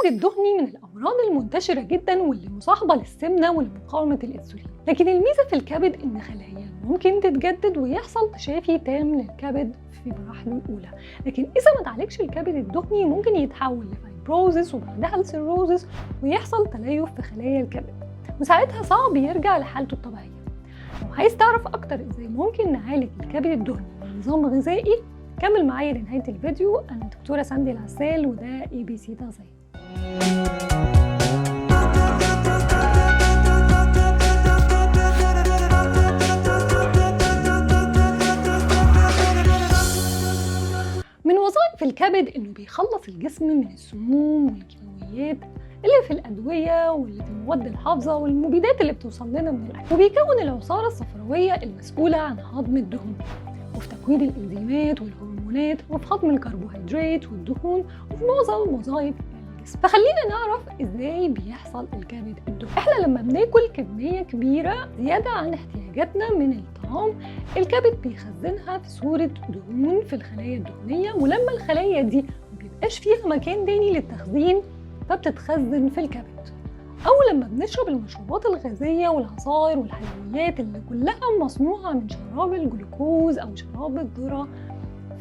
الكبد الدهني من الأمراض المنتشرة جدا واللي مصاحبة للسمنة ولمقاومة الأنسولين، لكن الميزة في الكبد إن خلاياه ممكن تتجدد ويحصل تشافي تام للكبد في مراحله الأولى. لكن إذا ما اتعالجش الكبد الدهني ممكن يتحول لفايبروزس وبعدها لسيروزس ويحصل تليف في خلايا الكبد، وساعتها صعب يرجع لحالته الطبيعية. لو عايز تعرف أكتر إزاي ممكن نعالج الكبد الدهني بنظام غذائي، كمل معايا لنهاية الفيديو. أنا دكتورة ساندي العسال وده ABC تغذية. من وظائف الكبد إنه بيخلص الجسم من السموم والكيماويات اللي في الأدوية واللي في المواد الحافظة والمبيدات اللي بتوصل لنا من الأكل، وبيكون العصارة الصفراوية المسؤولة عن هضم الدهون وفي تكوين الإنزيمات والهرمونات وفي هضم الكربوهيدرات والدهون وفي معظم وظائف الجسم. فخلينا نعرف إزاي بيحصل الكبد الدهني. إحنا لما بناكل كمية كبيرة زيادة عن احتياجاتنا من الطعام، الكبد بيخزنها في صورة دهون في الخلايا الدهنية، ولما الخلايا دي مبيبقاش فيها مكان تاني للتخزين فبتتخزن في الكبد. أو لما بنشرب المشروبات الغازية والعصائر والحلويات اللي كلها مصنوعة من شراب الجلوكوز أو شراب الذرة،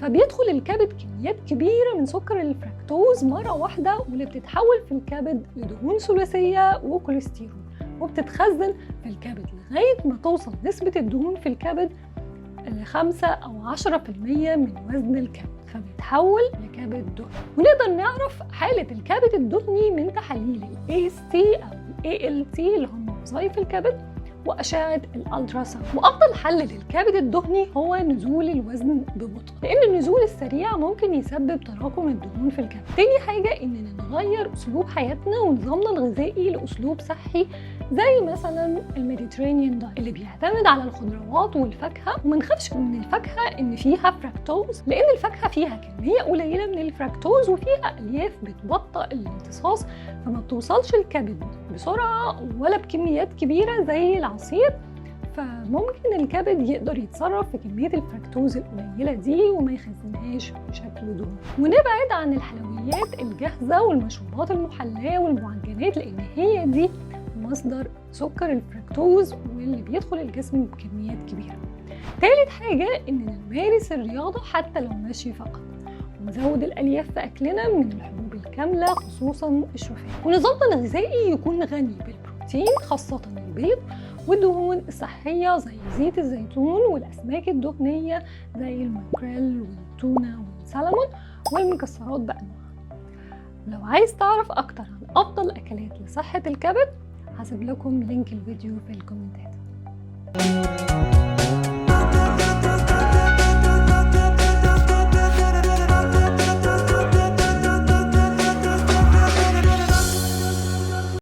فبيدخل الكبد كميات كبيرة من سكر الفركتوز مرة واحدة، واللي بتتحول في الكبد لدهون ثلاثية وكوليسترول وبتتخزن في الكبد لغاية ما توصل نسبة الدهون في الكبد ل5 أو 10% من وزن الكبد، فبيتحول لكبد دهني. ونقدر نعرف حالة الكبد الدهني من تحاليل AST أو ALT اللي هم وظائف الكبد وأشعة الألتراساوند. وأفضل حل للكبد الدهني هو نزول الوزن ببطء، لأن النزول السريع ممكن يسبب تراكم الدهون في الكبد. تاني حاجة إننا نغير أسلوب حياتنا ونظامنا الغذائي لأسلوب صحي، زي مثلا الميديترينيان دايت اللي بيعتمد على الخضروات والفاكهة، ومنخافش من الفاكهة إن فيها فركتوز، لأن الفاكهة فيها كمية قليلة من الفركتوز وفيها ألياف بتبطئ الامتصاص، فما بتوصلش الكبد بسرعة ولا بكميات كبيرة زي العصير، فممكن الكبد يقدر يتصرف في كمية الفركتوز القليلة دي وما يخزنهاش بشكل دهون. ونبعد عن الحلويات الجاهزة والمشروبات المحلاة والمعجنات، لأن هي دي مصدر سكر الفركتوز واللي بيدخل الجسم بكميات كبيرة. ثالث حاجة إننا نمارس الرياضة حتى لو ماشي فقط، ونزود الألياف في أكلنا من الحبوب الكاملة خصوصا الشوفان، ونظامنا الغذائي يكون غني بالبروتين خاصة البيض، والدهون الصحية زي زيت الزيتون والأسماك الدهنية زي الماكريل والتونة والسلمون والمكسرات بأنواعها. لو عايز تعرف أكتر عن أفضل أكلات لصحة الكبد، هسيب لكم لينك الفيديو في الكومنتات.